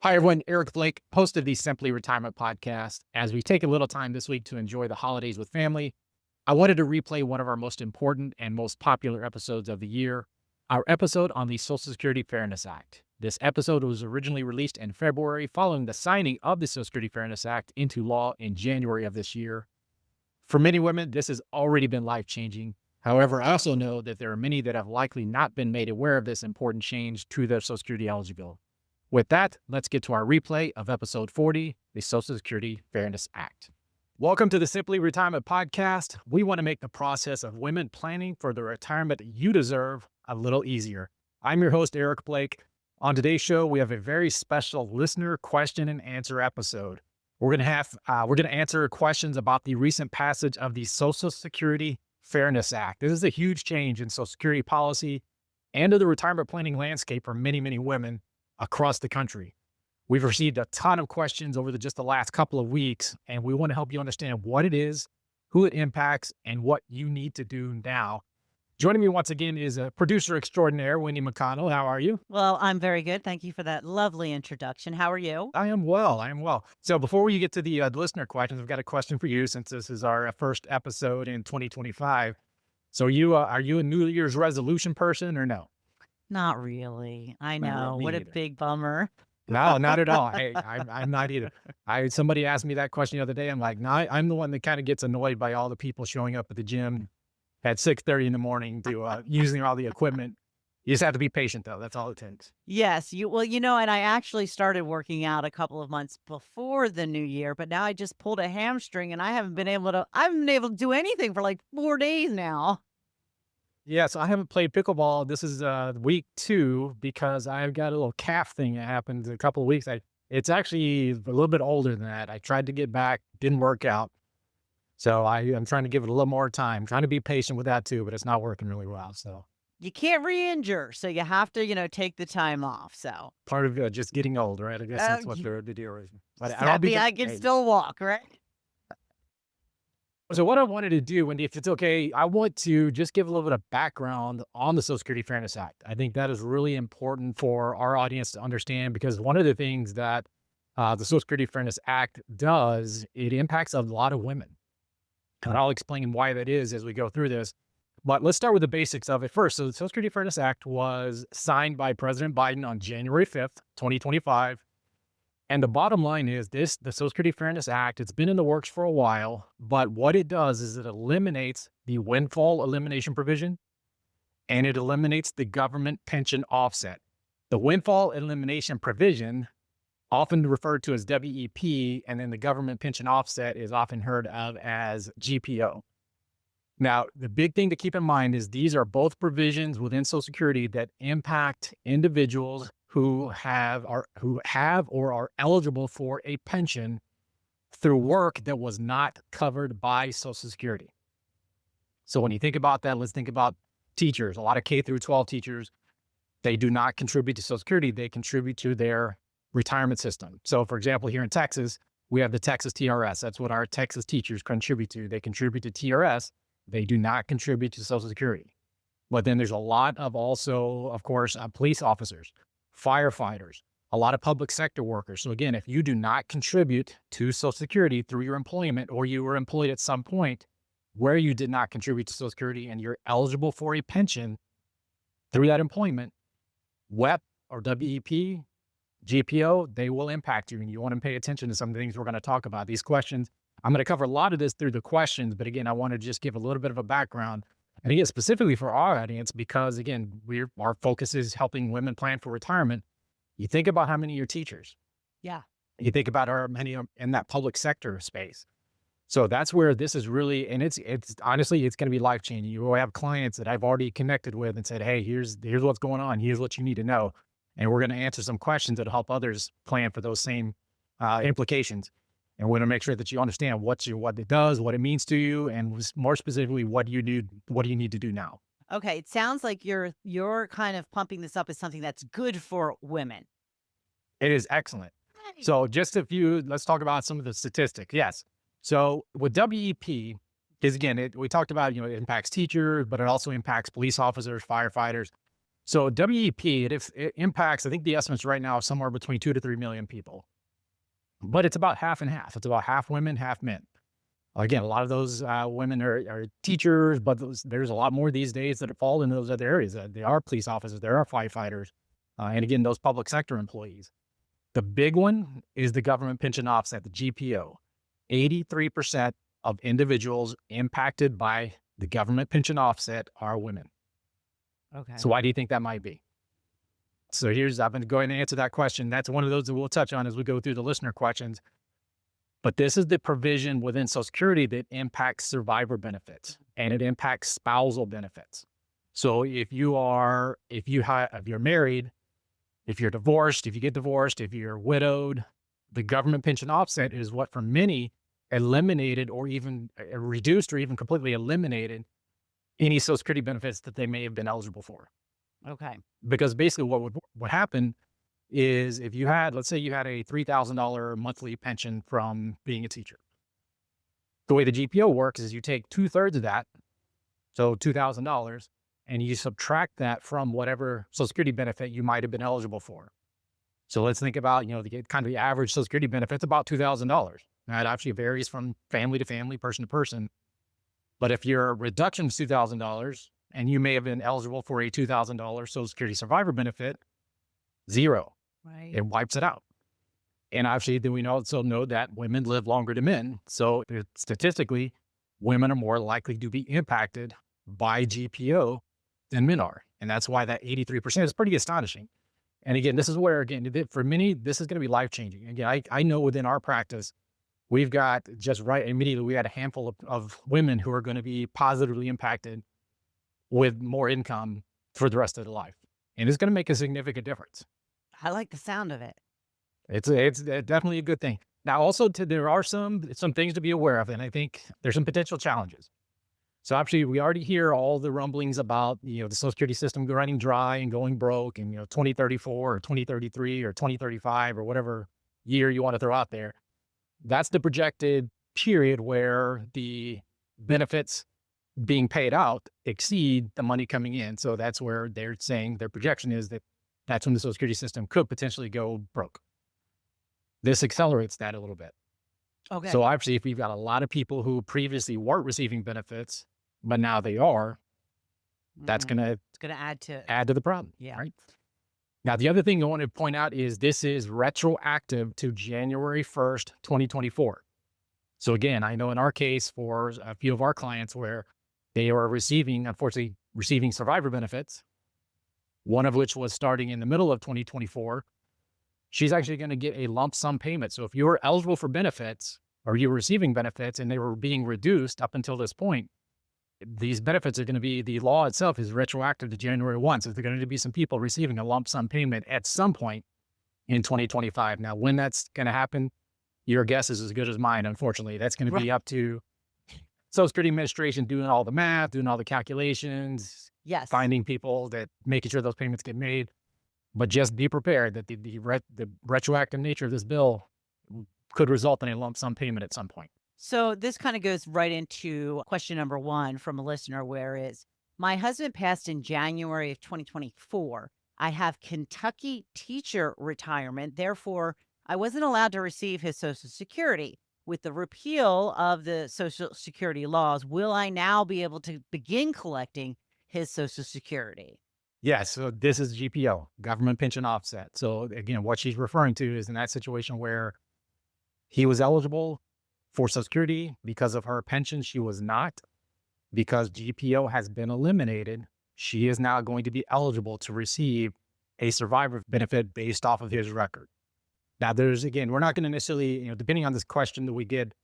Hi, everyone. Eric Blake, host of the Simply Retirement podcast. As we take a little time this week to enjoy the holidays with family, I wanted to replay one of our most important and most popular episodes of the year, our episode on the Social Security Fairness Act. This episode was originally released in February following the signing of the Social Security Fairness Act into law in January of this year. For many women, this has already been life-changing. However, I also know that there are many that have likely not been made aware of this important change to their Social Security eligibility. With that, let's get to our replay of episode 40, the Social Security Fairness Act. Welcome to the Simply Retirement Podcast. We want to make the process of women planning for the retirement you deserve a little easier. I'm your host, Eric Blake. On today's show, we have a very special listener question and answer episode. We're going to answer questions about the recent passage of the Social Security Fairness Act. This is a huge change in Social Security policy and of the retirement planning landscape for many, many women across the country. We've received a ton of questions over just the last couple of weeks, and we want to help you understand what it is, who it impacts, and what you need to do now. Joining me once again is a producer extraordinaire, Wendy McConnell. How are you? Well, I'm very good. Thank you for that lovely introduction. How are you? I am well. I am well. So before we get to the listener questions, I've got a question for you since this is our first episode in 2025. So are you a New Year's resolution person or no? Not really. I Not really, know. me What a neither. big bummer. No, not at all. Hey, I'm not either. Somebody asked me that question the other day. I'm like, no, I'm the one that kind of gets annoyed by all the people showing up at the gym at 6:30 in the morning to using all the equipment. You just have to be patient, though. That's all it takes. Yes, and I actually started working out a couple of months before the new year, but now I just pulled a hamstring and I haven't been able to do anything for like 4 days now. Yeah, so I haven't played pickleball. This is week 2 because I've got a little calf thing that happened a couple of weeks. It's actually a little bit older than that. I tried to get back, didn't work out. So I'm trying to give it a little more time, trying to be patient with that too, but it's not working really well. So You can't re-injure, so you have to, take the time off. So, part of just getting old, right? I guess uh, that's what y- the deal is. But I'll be sadly, back. I can still walk, right? So what I wanted to do, Wendy, if it's okay, I want to just give a little bit of background on the Social Security Fairness Act. I think that is really important for our audience to understand because one of the things that the Social Security Fairness Act does, it impacts a lot of women. And I'll explain why that is as we go through this. But let's start with the basics of it first. So the Social Security Fairness Act was signed by President Biden on January 5th, 2025. And the bottom line is the Social Security Fairness Act, it's been in the works for a while, but what it does is it eliminates the Windfall Elimination Provision and it eliminates the government pension offset. The Windfall Elimination Provision, often referred to as WEP, and then the government pension offset is often heard of as GPO. Now, the big thing to keep in mind is these are both provisions within Social Security that impact individuals who have or are eligible for a pension through work that was not covered by Social Security. So when you think about that, let's think about teachers. A lot of K through 12 teachers, they do not contribute to Social Security. They contribute to their retirement system. So for example, here in Texas, we have the Texas TRS. That's what our Texas teachers contribute to. They contribute to TRS. They do not contribute to Social Security. But then there's a lot of also, of course, police officers, firefighters, a lot of public sector workers. So again, if you do not contribute to Social Security through your employment or you were employed at some point where you did not contribute to Social Security and you're eligible for a pension through that employment, WEP or WEP, GPO, they will impact you. And you want to pay attention to some things we're going to talk about. These questions, I'm going to cover a lot of this through the questions, but again, I want to just give a little bit of a background. And again, specifically for our audience, because again, our focus is helping women plan for retirement. You think about how many of your teachers, Yeah. you think about how many are in that public sector space. So that's where this is really, and it's honestly, it's going to be life changing. You will have clients that I've already connected with and said, hey, here's what's going on. Here's what you need to know. And we're going to answer some questions that'll help others plan for those same implications. And we're going to make sure that you understand what it does, what it means to you, and more specifically, what do you need to do now? Okay, it sounds like you're kind of pumping this up as something that's good for women. It is excellent. Right. So let's talk about some of the statistics. Yes. So with WEP, because again, we talked about, it impacts teachers, but it also impacts police officers, firefighters. So WEP, it impacts, I think the estimates right now are somewhere between 2 to 3 million people, but it's about half and half. It's about half women, half men. Again, a lot of those women are teachers, but there's a lot more these days that fall into those other areas. They are police officers, there are firefighters, and again, those public sector employees. The big one is the government pension offset, the GPO. 83% of individuals impacted by the government pension offset are women. Okay. So why do you think that might be? So I've been going to answer that question. That's one of those that we'll touch on as we go through the listener questions. But this is the provision within Social Security that impacts survivor benefits and it impacts spousal benefits. So if you're married, if you're divorced, if you get divorced, if you're widowed, the government pension offset is what for many eliminated or even reduced or even completely eliminated any Social Security benefits that they may have been eligible for. Okay. Because basically what happened is if you had, let's say you had a $3,000 monthly pension from being a teacher. The way the GPO works is you take 2/3 of that, so $2,000, and you subtract that from whatever Social Security benefit you might have been eligible for. So let's think about, the kind of the average Social Security benefit's about $2,000. Now it actually varies from family to family, person to person. But if your reduction is $2,000 and you may have been eligible for a $2,000 Social Security survivor benefit, zero. Right. It wipes it out. And actually, then we also know that women live longer than men. So statistically, women are more likely to be impacted by GPO than men are. And that's why that 83% is pretty astonishing. And again, this is where, again, for many, this is going to be life changing. Again, I know within our practice, we've got just right immediately, we had a handful of women who are going to be positively impacted with more income for the rest of their life. And it's going to make a significant difference. I like the sound of it. It's definitely a good thing. Now, also, there are some things to be aware of, and I think there's some potential challenges. So, actually, we already hear all the rumblings about the Social Security system running dry and going broke, and 2034 or 2033 or 2035 or whatever year you want to throw out there. That's the projected period where the benefits being paid out exceed the money coming in. So that's where they're saying their projection is that's when the Social Security system could potentially go broke. This accelerates that a little bit. Okay. So obviously, if we've got a lot of people who previously weren't receiving benefits, but now they are, that's Mhm. going to It's going to add to the problem. Yeah. Right. Now, the other thing I want to point out is this is retroactive to January 1st, 2024. So again, I know in our case for a few of our clients where they are unfortunately receiving survivor benefits, one of which was starting in the middle of 2024, she's actually going to get a lump sum payment. So if you were eligible for benefits or you were receiving benefits and they were being reduced up until this point, these benefits are going to be, the law itself is retroactive to January 1. So there are going to be some people receiving a lump sum payment at some point in 2025. Now, when that's going to happen, your guess is as good as mine. Unfortunately, that's going to be Right. up to Social Security Administration doing all the math, doing all the calculations, Yes. finding people making sure those payments get made. But just be prepared that the retroactive nature of this bill could result in a lump sum payment at some point. So this kind of goes right into question number one from a listener, where is my husband passed in January of 2024. I have Kentucky teacher retirement. Therefore, I wasn't allowed to receive his Social Security. With the repeal of the Social Security laws, will I now be able to begin collecting his Social Security? Yes, so this is GPO, government pension offset. So again, what she's referring to is in that situation where he was eligible for Social Security because of her pension, she was not. Because GPO has been eliminated, she is now going to be eligible to receive a survivor benefit based off of his record. Now, again, we're not going to necessarily, depending on this question that we get,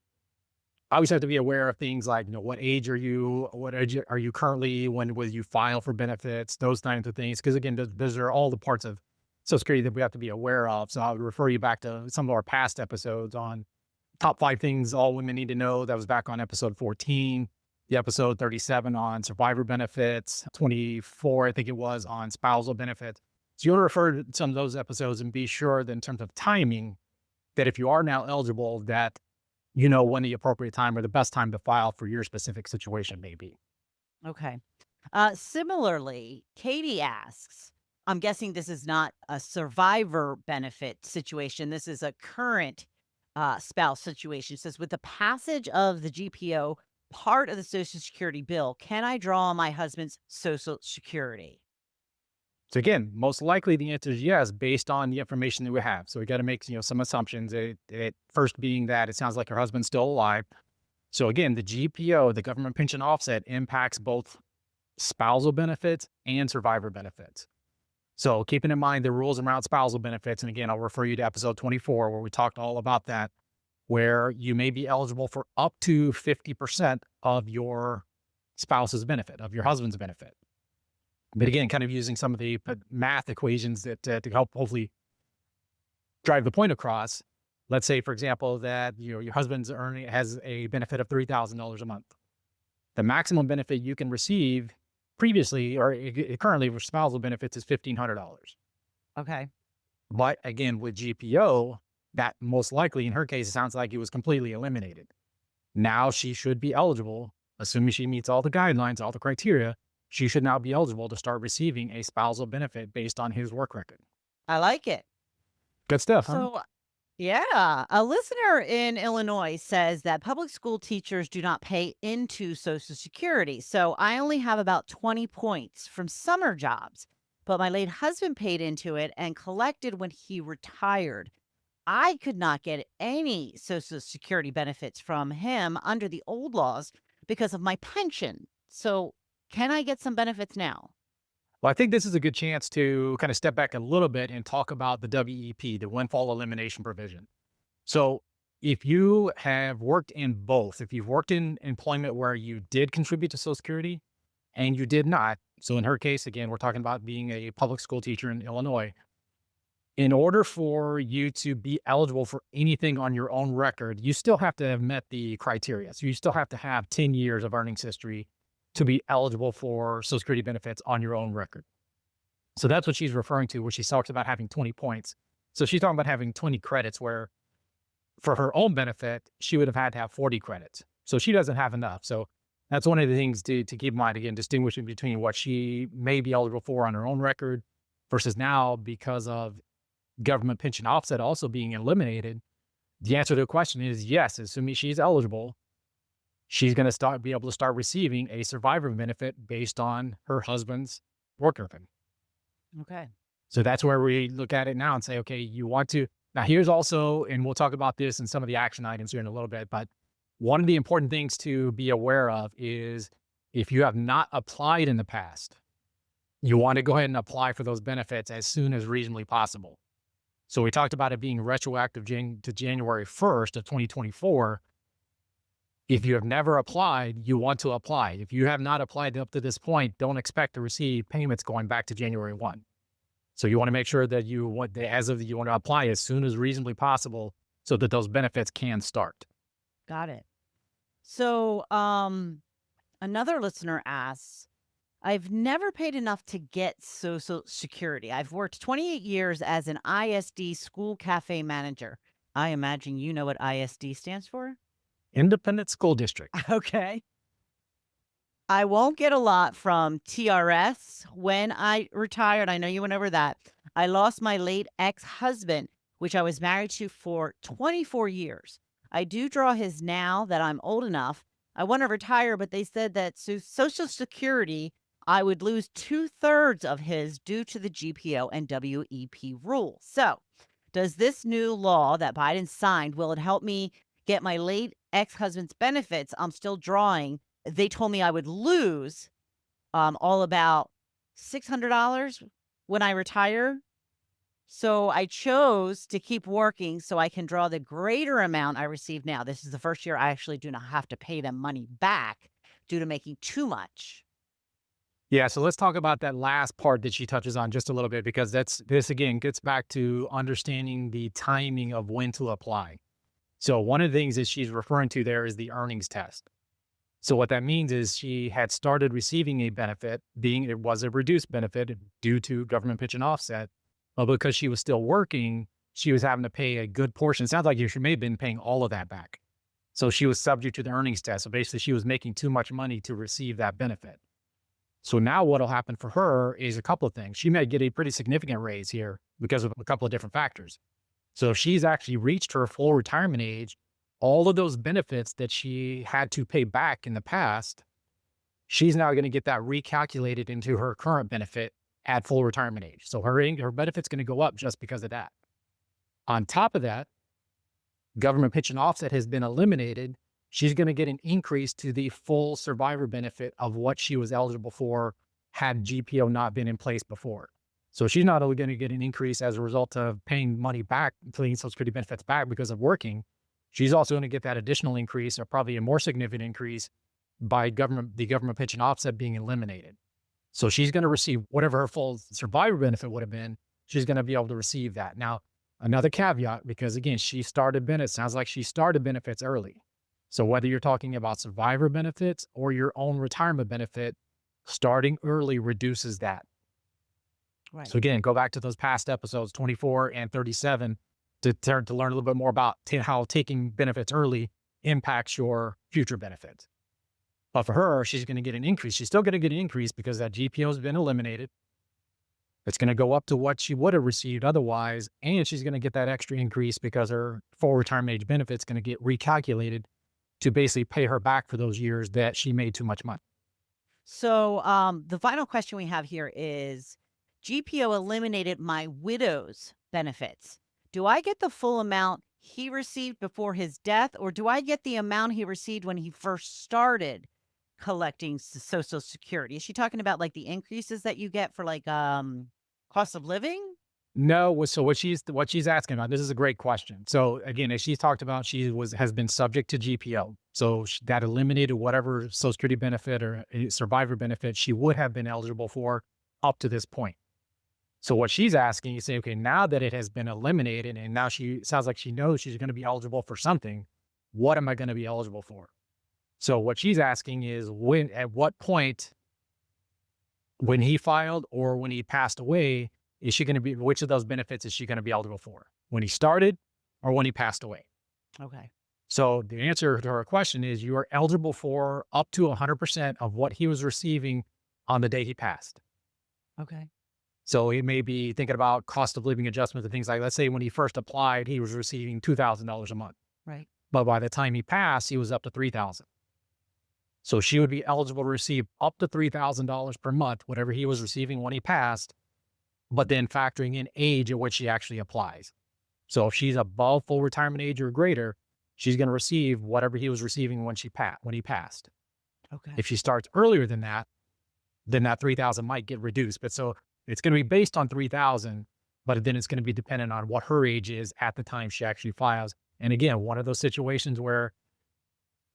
I always have to be aware of things like, what age are you? What age are you currently? When will you file for benefits? Those kinds of things. Because again, those are all the parts of Social Security that we have to be aware of. So I would refer you back to some of our past episodes on top 5 things all women need to know. That was back on episode 14, the episode 37 on survivor benefits, 24, I think it was, on spousal benefits. So you want to refer to some of those episodes and be sure that in terms of timing, that if you are now eligible, that when the appropriate time or the best time to file for your specific situation may be. Okay. Similarly, Katie asks, I'm guessing this is not a survivor benefit situation. This is a current spouse situation. Says, with the passage of the GPO, part of the Social Security bill, can I draw on my husband's Social Security? So again, most likely the answer is yes, based on the information that we have. So we got to make some assumptions. First being that it sounds like her husband's still alive. So again, the GPO, the government pension offset, impacts both spousal benefits and survivor benefits. So keeping in mind the rules around spousal benefits, and again, I'll refer you to episode 24 where we talked all about that, where you may be eligible for up to 50% of your spouse's benefit, of your husband's benefit. But again, kind of using some of the math equations that to help hopefully drive the point across. Let's say, for example, that your husband's earning has a benefit of $3,000 a month. The maximum benefit you can receive previously or currently for spousal benefits is $1,500. Okay. But again, with GPO, that most likely in her case, it sounds like it was completely eliminated. Now she should be eligible, assuming she meets all the guidelines, all the criteria, she should now be eligible to start receiving a spousal benefit based on his work record. I like it. Good stuff, huh? So, yeah, a listener in Illinois says that public school teachers do not pay into Social Security. So I only have about 20 points from summer jobs, but my late husband paid into it and collected when he retired. I could not get any Social Security benefits from him under the old laws because of my pension. So, can I get some benefits now? Well, I think this is a good chance to kind of step back a little bit and talk about the WEP, the Windfall Elimination Provision. So, if you have worked in both, if you've worked in employment where you did contribute to Social Security and you did not, so in her case, again, we're talking about being a public school teacher in Illinois. In order for you to be eligible for anything on your own record, you still have to have met the criteria. So you still have to have 10 years of earnings history to be eligible for Social Security benefits on your own record. So that's what she's referring to, where she talks about having 20 points. So she's talking about having 20 credits, where for her own benefit, she would have had to have 40 credits. So she doesn't have enough. So that's one of the things to keep in mind, again, distinguishing between what she may be eligible for on her own record versus now because of government pension offset also being eliminated. The answer to the question is yes, assuming she's eligible, she's going to be able to start receiving a survivor benefit based on her husband's work record. Okay. So that's where we look at it now and say, okay, you want to. Now, here's also, and we'll talk about this in some of the action items here in a little bit, but one of the important things to be aware of is if you have not applied in the past, you want to go ahead and apply for those benefits as soon as reasonably possible. So we talked about it being retroactive to January 1st of 2024. If you have never applied, you want to apply. If you have not applied up to this point, don't expect to receive payments going back to January 1. So you want to make sure that you want to apply as soon as reasonably possible so that those benefits can start. Got it. So, another listener asks, I've never paid enough to get Social Security. I've worked 28 years as an ISD school cafe manager. I imagine you know what ISD stands for? Independent School District. Okay. I won't get a lot from TRS when I retired. I know you went over that. I lost my late ex-husband, which I was married to for 24 years. I do draw his now that I'm old enough. I want to retire, but they said that Social Security, I would lose 2/3 of his due to the GPO and WEP rule. So, does this new law that Biden signed, will it help me get my late ex-husband's benefits? I'm still drawing. They told me I would lose all about $600 when I retire. So I chose to keep working so I can draw the greater amount I receive now. This is the first year I actually do not have to pay them money back due to making too much. Yeah, so let's talk about that last part that she touches on just a little bit, because this again gets back to understanding the timing of when to apply. So one of the things that she's referring to there is the earnings test. So what that means is she had started receiving a benefit, being it was a reduced benefit due to government pension offset, but because she was still working, she was having to pay a good portion. It sounds like she may have been paying all of that back. So she was subject to the earnings test. So basically, she was making too much money to receive that benefit. So now what'll happen for her is a couple of things. She may get a pretty significant raise here because of a couple of different factors. So if she's actually reached her full retirement age, all of those benefits that she had to pay back in the past, she's now going to get that recalculated into her current benefit at full retirement age. So her benefit's going to go up just because of that. On top of that, government pension offset has been eliminated. She's going to get an increase to the full survivor benefit of what she was eligible for had GPO not been in place before. So she's not only going to get an increase as a result of paying money back, paying Social Security benefits back because of working, she's also going to get that additional increase, or probably a more significant increase, by the government pension offset being eliminated. So she's going to receive whatever her full survivor benefit would have been. She's going to be able to receive that. Now, another caveat, because again, sounds like she started benefits early. So whether you're talking about survivor benefits or your own retirement benefit, starting early reduces that. Right. So again, go back to those past episodes, 24 and 37, to learn a little bit more about how taking benefits early impacts your future benefits. But for her, she's going to get an increase. She's still going to get an increase because that GPO has been eliminated. It's going to go up to what she would have received otherwise. And she's going to get that extra increase because her full retirement age benefit's going to get recalculated to basically pay her back for those years that she made too much money. So the final question we have here is GPO eliminated my widow's benefits. Do I get the full amount he received before his death, or do I get the amount he received when he first started collecting Social Security? Is she talking about like the increases that you get for like cost of living? No, so what she's asking about, this is a great question. So again, as she's talked about, has been subject to GPO. So that eliminated whatever Social Security benefit or survivor benefit she would have been eligible for up to this point. So what she's asking, you say, okay, now that it has been eliminated and now she sounds like she knows she's going to be eligible for something, what am I going to be eligible for? So what she's asking is at what point, when he filed or when he passed away, is she going to be, which of those benefits is she going to be eligible for? When he started or when he passed away? Okay. So the answer to her question is you are eligible for up to 100% of what he was receiving on the day he passed. Okay. So it may be thinking about cost of living adjustments and things like, let's say when he first applied, he was receiving $2,000 a month. Right. But by the time he passed, he was up to $3,000. So she would be eligible to receive up to $3,000 per month, whatever he was receiving when he passed, but then factoring in age at which she actually applies. So if she's above full retirement age or greater, she's going to receive whatever he was receiving when he passed. Okay. If she starts earlier than that, then that 3,000 might get reduced. But so it's going to be based on 3,000, but then it's going to be dependent on what her age is at the time she actually files. And again, one of those situations where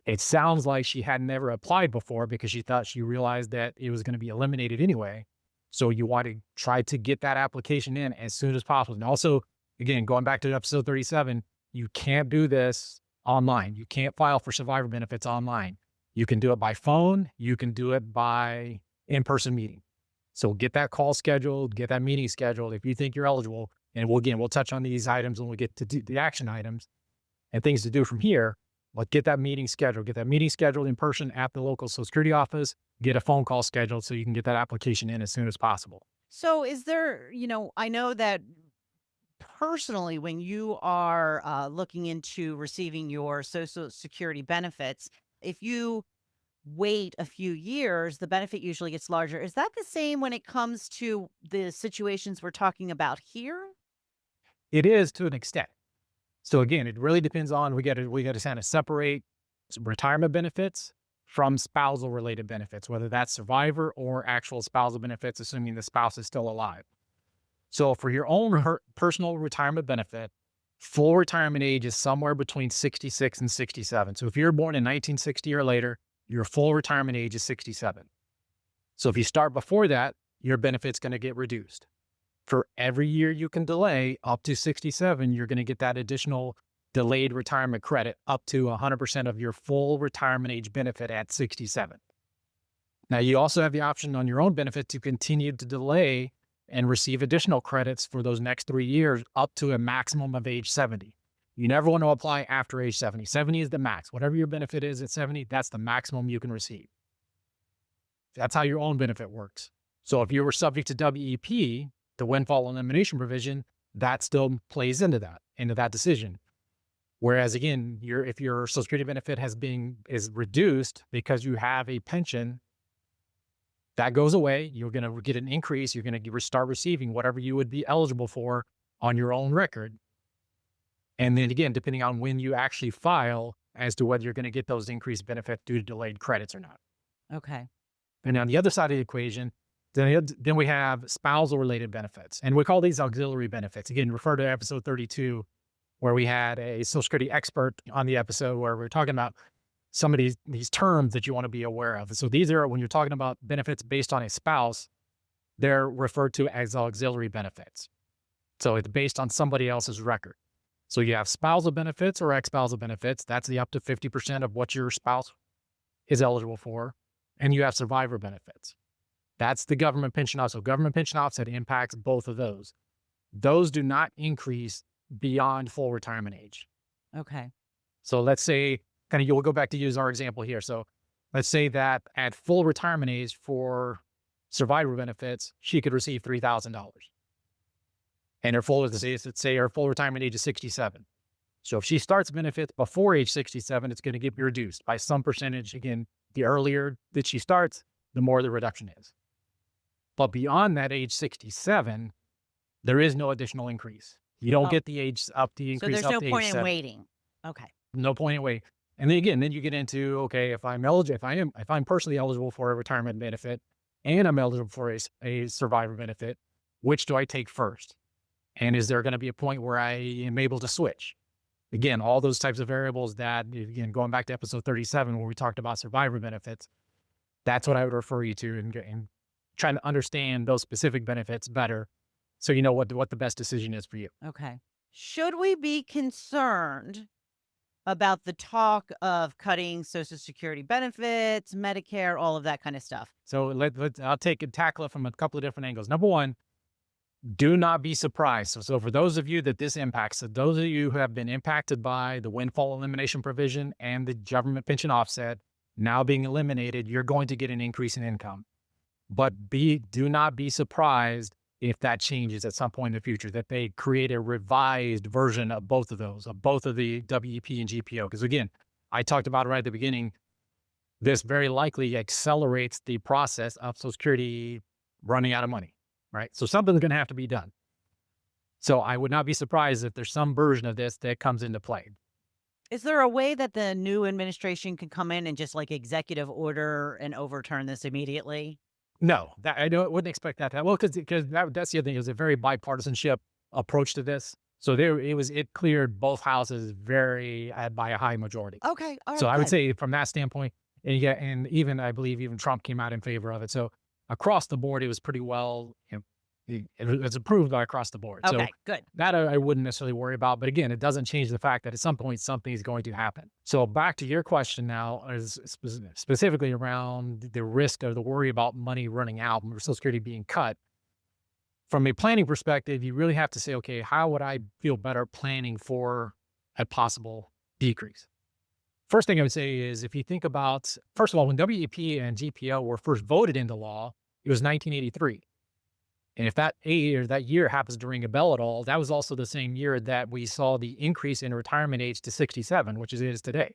it sounds like she had never applied before because she realized that it was going to be eliminated anyway. So you want to try to get that application in as soon as possible. And also, again, going back to episode 37, you can't do this online. You can't file for survivor benefits online. You can do it by phone. You can do it by in-person meeting. So get that call scheduled, get that meeting scheduled if you think you're eligible. And we'll touch on these items when we get to the action items and things to do from here. But get that meeting scheduled. Get that meeting scheduled in person at the local Social Security office. Get a phone call scheduled so you can get that application in as soon as possible. So is there, I know that personally, when you are looking into receiving your Social Security benefits, if you wait a few years, the benefit usually gets larger. Is that the same when it comes to the situations we're talking about here? It is to an extent. So again, it really depends on we got to kind of separate retirement benefits from spousal related benefits, whether that's survivor or actual spousal benefits, assuming the spouse is still alive. So for your own personal retirement benefit, full retirement age is somewhere between 66 and 67. So if you're born in 1960 or later, your full retirement age is 67. So if you start before that, your benefit's going to get reduced. For every year you can delay up to 67, you're going to get that additional delayed retirement credit up to 100% of your full retirement age benefit at 67. Now, you also have the option on your own benefit to continue to delay and receive additional credits for those next 3 years up to a maximum of age 70. You never want to apply after age 70. 70 is the max. Whatever your benefit is at 70, that's the maximum you can receive. That's how your own benefit works. So if you were subject to WEP, the Windfall Elimination Provision, that still plays into that decision. Whereas again, if your Social Security benefit is reduced because you have a pension, that goes away. You're going to get an increase. You're going to start receiving whatever you would be eligible for on your own record. And then again, depending on when you actually file as to whether you're going to get those increased benefits due to delayed credits or not. Okay. And on the other side of the equation, then we have spousal related benefits. And we call these auxiliary benefits. Again, refer to episode 32, where we had a Social Security expert on the episode where we're talking about some of these terms that you want to be aware of. So these are, when you're talking about benefits based on a spouse, they're referred to as auxiliary benefits. So it's based on somebody else's record. So you have spousal benefits or ex-spousal benefits. That's the up to 50% of what your spouse is eligible for. And you have survivor benefits. That's the government pension offset. So government pension offset impacts both of those. Those do not increase beyond full retirement age. Okay. So let's say, we'll go back to use our example here. So let's say that at full retirement age for survivor benefits, she could receive $3,000. And her let's say her full retirement age is 67. So if she starts benefits before age 67, it's going to get reduced by some percentage. Again, the earlier that she starts, the more the reduction is. But beyond that age 67, there is no additional increase. You don't get the age up, the So increase there's up no to age point in 7. waiting. Okay. No point in waiting. And then again, you get into, okay, if I'm personally eligible for a retirement benefit and I'm eligible for a survivor benefit, which do I take first? And is there going to be a point where I am able to switch? Again, all those types of variables that, again, going back to episode 37, where we talked about survivor benefits, that's what I would refer you to and trying to understand those specific benefits better so you know what the best decision is for you. Okay. Should we be concerned about the talk of cutting Social Security benefits, Medicare, all of that kind of stuff? So I'll tackle it from a couple of different angles. Number one, do not be surprised. So for those of you that this impacts, so those of you who have been impacted by the Windfall Elimination Provision and the government pension offset now being eliminated, you're going to get an increase in income. But do not be surprised if that changes at some point in the future, that they create a revised version of both of those, of both of the WEP and GPO. Because again, I talked about it right at the beginning, this very likely accelerates the process of Social Security running out of money, right? So something's going to have to be done. So I would not be surprised if there's some version of this that comes into play. Is there a way that the new administration can come in and just like executive order and overturn this immediately? No, wouldn't expect that to happen. Well, because that's the other thing. It was a very bipartisanship approach to this. So it cleared both houses by a high majority. Okay. All right. So I would good. say from that standpoint, and even I believe even Trump came out in favor of it. So across the board, it was pretty well, it was approved by across the board. So Okay. Good. that I wouldn't necessarily worry about. But again, it doesn't change the fact that at some point something is going to happen. So back to your question now, is specifically around the risk or the worry about money running out and Social Security being cut. From a planning perspective, you really have to say, okay, how would I feel better planning for a possible decrease? First thing I would say is if you think about, first of all, when WEP and GPO were first voted into law, it was 1983. And if that year happens to ring a bell at all, that was also the same year that we saw the increase in retirement age to 67, which it is today.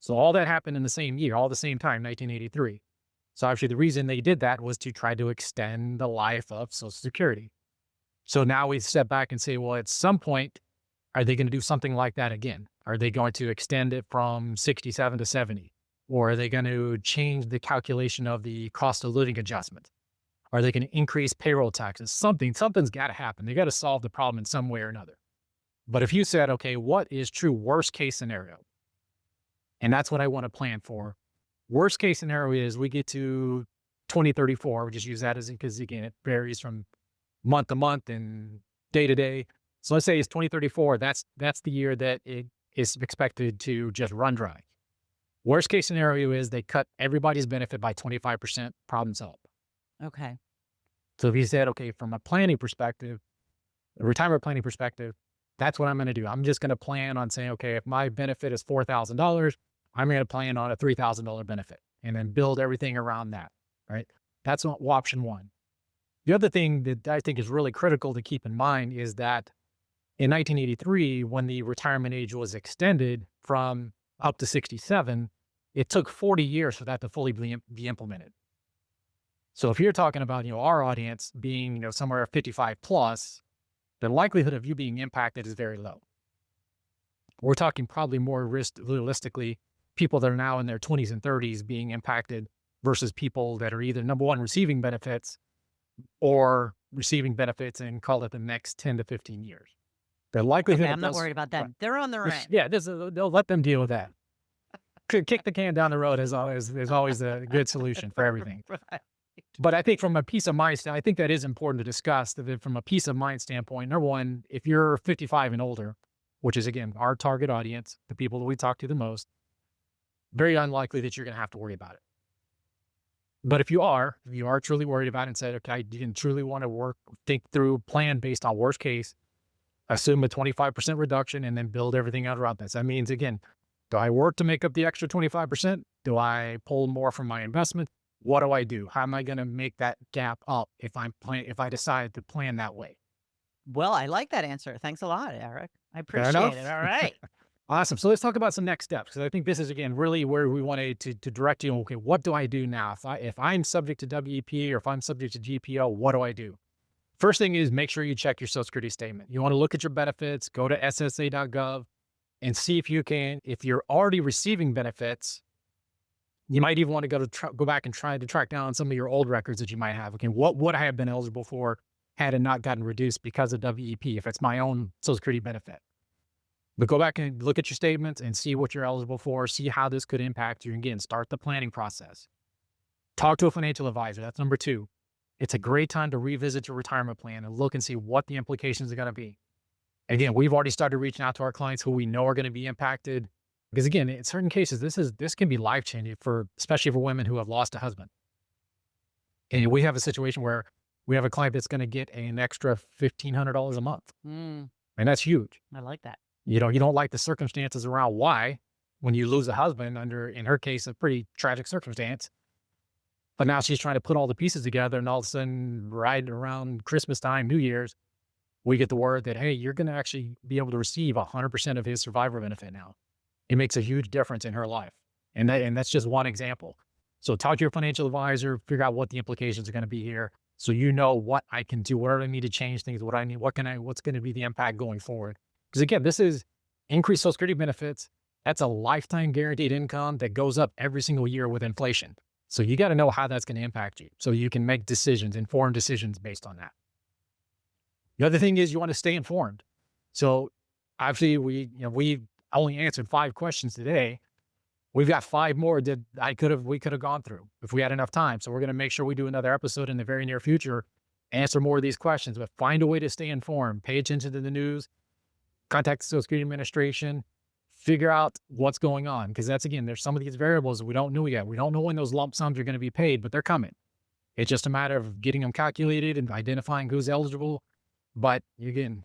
So all that happened in the same year, all the same time, 1983. So actually the reason they did that was to try to extend the life of Social Security. So now we step back and say, well, at some point, are they going to do something like that again? Are they going to extend it from 67 to 70? Or are they going to change the calculation of the cost of living adjustment? Are they going to increase payroll taxes? Something's got to happen. They got to solve the problem in some way or another. But if you said, okay, what is true worst case scenario? And that's what I want to plan for. Worst case scenario is we get to 2034. We just use that because again, it varies from month to month and day to day. So let's say it's 2034. That's the year that it is expected to just run dry. Worst case scenario is they cut everybody's benefit by 25%, problem solved. Okay. So if you said, okay, from a planning perspective, a retirement planning perspective, that's what I'm going to do. I'm just going to plan on saying, okay, if my benefit is $4,000, I'm going to plan on a $3,000 benefit and then build everything around that. right? That's option one. The other thing that I think is really critical to keep in mind is that in 1983, when the retirement age was extended from up to 67, it took 40 years for that to fully be implemented. So if you're talking about, our audience being, somewhere 55 plus, the likelihood of you being impacted is very low. We're talking probably more realistically, people that are now in their 20s and 30s being impacted versus people that are either number one, receiving benefits or receiving benefits in, call it, the next 10 to 15 years. The Okay, likelihood of I'm not those, worried about right. them. They're on their own. Yeah, they'll let them deal with that. Kick the can down the road is always a good solution for everything. Right. But I think from a peace of mind, I think that is important to discuss that from a peace of mind standpoint. Number one, if you're 55 and older, which is again our target audience, the people that we talk to the most, very unlikely that you're going to have to worry about it. But if you are truly worried about it and said, okay, I didn't truly want to think through, plan based on worst case, assume a 25% reduction and then build everything out around this. That means, again, do I work to make up the extra 25%? Do I pull more from my investment? What do I do? How am I going to make that gap up if I decide to plan that way? Well, I like that answer. Thanks a lot, Eric. I Fair appreciate it. enough. All right. Awesome. So let's talk about some next steps, because I think this is again really where we wanted to direct you. Okay, what do I do now? If I'm subject to WEP or if I'm subject to GPO, what do I do? First thing is make sure you check your Social Security statement. You want to look at your benefits, go to SSA.gov and see if you're already receiving benefits. You might even want to go back and try to track down some of your old records that you might have. Okay, what would I have been eligible for had it not gotten reduced because of WEP if it's my own Social Security benefit? But go back and look at your statements and see what you're eligible for, see how this could impact you. And again, start the planning process. Talk to a financial advisor. That's number two. It's a great time to revisit your retirement plan and look and see what the implications are going to be. Again, we've already started reaching out to our clients who we know are going to be impacted. Because again, in certain cases, this can be life-changing especially for women who have lost a husband. And we have a situation where we have a client that's going to get an extra $1,500 a month. Mm, And that's huge. I like that. You don't like the circumstances around why when you lose a husband under, in her case, a pretty tragic circumstance. But now she's trying to put all the pieces together, and all of a sudden, right around Christmas time, New Year's, we get the word that, hey, you're going to actually be able to receive 100% of his survivor benefit now. It makes a huge difference in her life. And that's just one example. So talk to your financial advisor, figure out what the implications are going to be here. So you know what I can do, where I need to change things, what's going to be the impact going forward. Because again, this is increased Social Security benefits. That's a lifetime guaranteed income that goes up every single year with inflation. So you got to know how that's going to impact you so you can make informed decisions based on that. The other thing is you want to stay informed. So obviously we only answered 5 questions today. We've got 5 more that we could have gone through if we had enough time. So we're going to make sure we do another episode in the very near future, answer more of these questions, but find a way to stay informed, pay attention to the news, contact the Social Security Administration, figure out what's going on. Because there's some of these variables that we don't know yet. We don't know when those lump sums are going to be paid, but they're coming. It's just a matter of getting them calculated and identifying who's eligible. But again,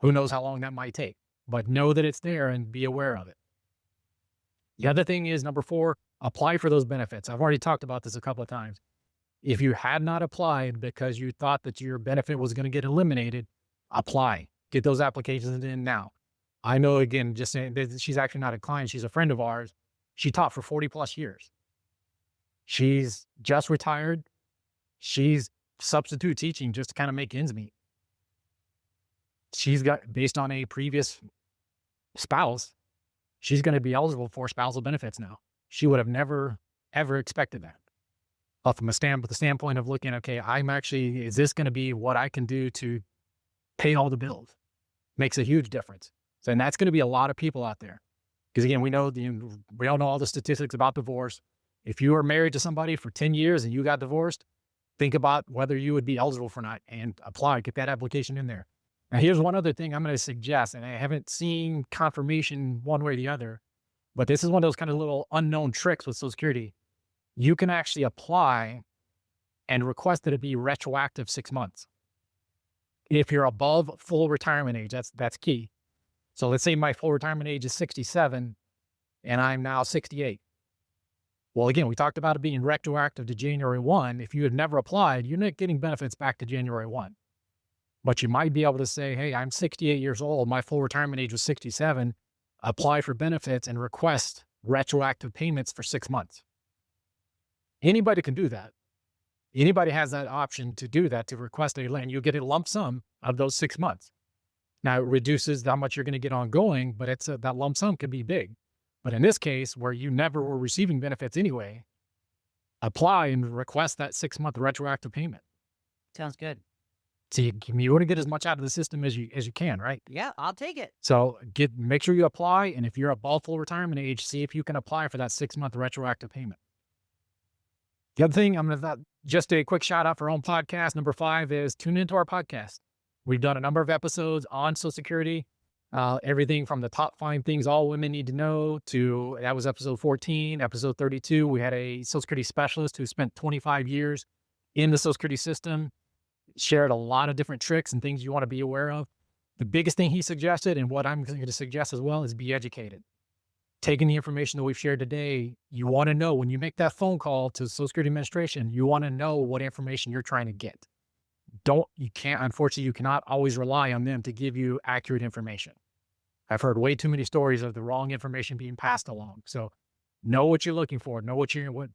who knows how long that might take, but know that it's there and be aware of it. The other thing is number 4, apply for those benefits. I've already talked about this a couple of times. If you had not applied because you thought that your benefit was going to get eliminated, apply. Get those applications in now. I know, again, just saying that she's actually not a client. She's a friend of ours. She taught for 40 plus years. She's just retired. She's substitute teaching just to kind of make ends meet. She's got, based on a previous spouse, she's going to be eligible for spousal benefits now. She would have never, ever expected that. But from the standpoint of looking, okay, is this going to be what I can do to pay all the bills? Makes a huge difference. So, and that's going to be a lot of people out there. Because again, we all know all the statistics about divorce. If you were married to somebody for 10 years and you got divorced, think about whether you would be eligible for not and apply, get that application in there. Now, here's one other thing I'm going to suggest, and I haven't seen confirmation one way or the other, but this is one of those kind of little unknown tricks with Social Security. You can actually apply and request that it be retroactive 6 months. If you're above full retirement age, that's key. So let's say my full retirement age is 67 and I'm now 68. Well, again, we talked about it being retroactive to January 1. If you had never applied, you're not getting benefits back to January 1. But you might be able to say, hey, I'm 68 years old. My full retirement age was 67. Apply for benefits and request retroactive payments for 6 months. Anybody can do that. Anybody has that option to do that, to request and you get a lump sum of those 6 months. Now, it reduces how much you're going to get ongoing, but that lump sum can be big. But in this case, where you never were receiving benefits anyway, apply and request that 6-month retroactive payment. Sounds good. So you want to get as much out of the system as you can, right? Yeah, I'll take it. So make sure you apply, and if you're above full retirement age, see if you can apply for that 6-month retroactive payment. The other thing, just a quick shout out for our own podcast. Number 5 is tune into our podcast. We've done a number of episodes on Social Security, everything from the top 5 things all women need to know to, that was episode 14. Episode 32, we had a Social Security specialist who spent 25 years in the Social Security system, shared a lot of different tricks and things you want to be aware of. The biggest thing he suggested, and what I'm going to suggest as well, is be educated. Taking the information that we've shared today, you want to know when you make that phone call to Social Security Administration, you want to know what information you're trying to get. Unfortunately, you cannot always rely on them to give you accurate information. I've heard way too many stories of the wrong information being passed along. So know what you're looking for. Know what you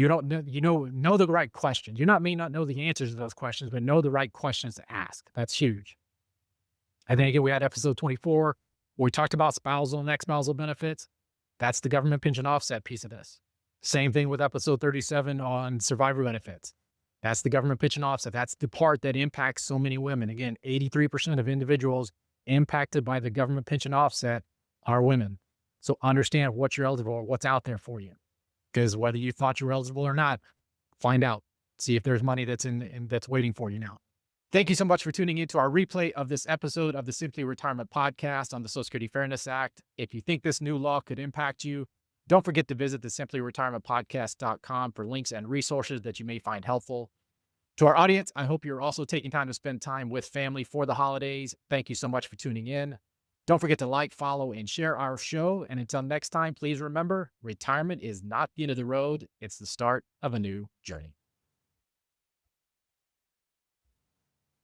don't know, know the right questions. May not know the answers to those questions, but know the right questions to ask. That's huge. I think again, we had episode 24 where we talked about spousal and ex-spousal benefits. That's the government pension offset piece of this. Same thing with episode 37 on survivor benefits. That's the government pension offset. That's the part that impacts so many women. Again, 83% of individuals impacted by the government pension offset are women. So understand what you're eligible for, what's out there for you. Because whether you thought you were eligible or not, find out. See if there's money that's that's waiting for you now. Thank you so much for tuning into our replay of this episode of the Simply Retirement Podcast on the Social Security Fairness Act. If you think this new law could impact you, don't forget to visit the simplyretirementpodcast.com for links and resources that you may find helpful. To our audience, I hope you're also taking time to spend time with family for the holidays. Thank you so much for tuning in. Don't forget to like, follow, and share our show. And until next time, please remember, retirement is not the end of the road. It's the start of a new journey.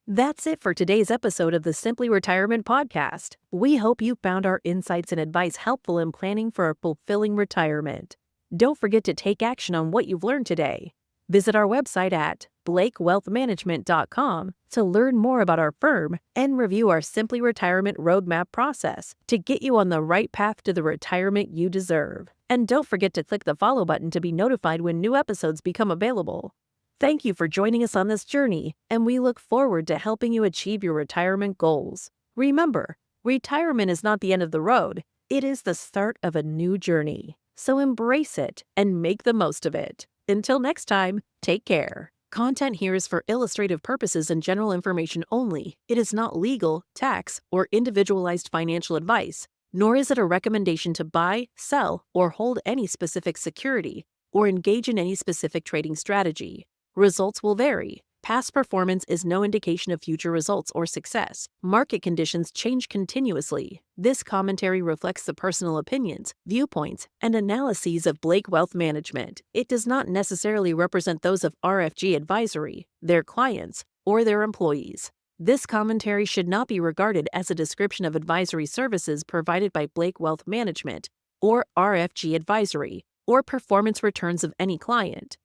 That's it for today's episode of the Simply Retirement Podcast. We hope you found our insights and advice helpful in planning for a fulfilling retirement. Don't forget to take action on what you've learned today. Visit our website at blakewealthmanagement.com to learn more about our firm and review our Simply Retirement Roadmap process to get you on the right path to the retirement you deserve. And don't forget to click the follow button to be notified when new episodes become available. Thank you for joining us on this journey, and we look forward to helping you achieve your retirement goals. Remember, retirement is not the end of the road. It is the start of a new journey. So embrace it and make the most of it. Until next time, take care. Content here is for illustrative purposes and general information only. It is not legal, tax, or individualized financial advice, nor is it a recommendation to buy, sell, or hold any specific security, or engage in any specific trading strategy. Results will vary. Past performance is no indication of future results or success. Market conditions change continuously. This commentary reflects the personal opinions, viewpoints, and analyses of Blake Wealth Management. It does not necessarily represent those of RFG Advisory, their clients, or their employees. This commentary should not be regarded as a description of advisory services provided by Blake Wealth Management or RFG Advisory, or performance returns of any client.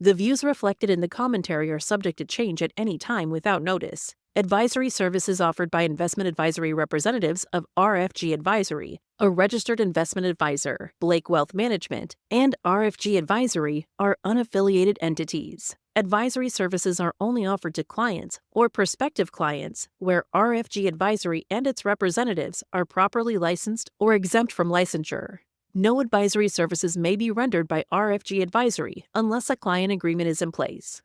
The views reflected in the commentary are subject to change at any time without notice. Advisory services offered by investment advisory representatives of RFG Advisory, a registered investment advisor, Blake Wealth Management, and RFG Advisory are unaffiliated entities. Advisory services are only offered to clients or prospective clients where RFG Advisory and its representatives are properly licensed or exempt from licensure. No advisory services may be rendered by RFG Advisory unless a client agreement is in place.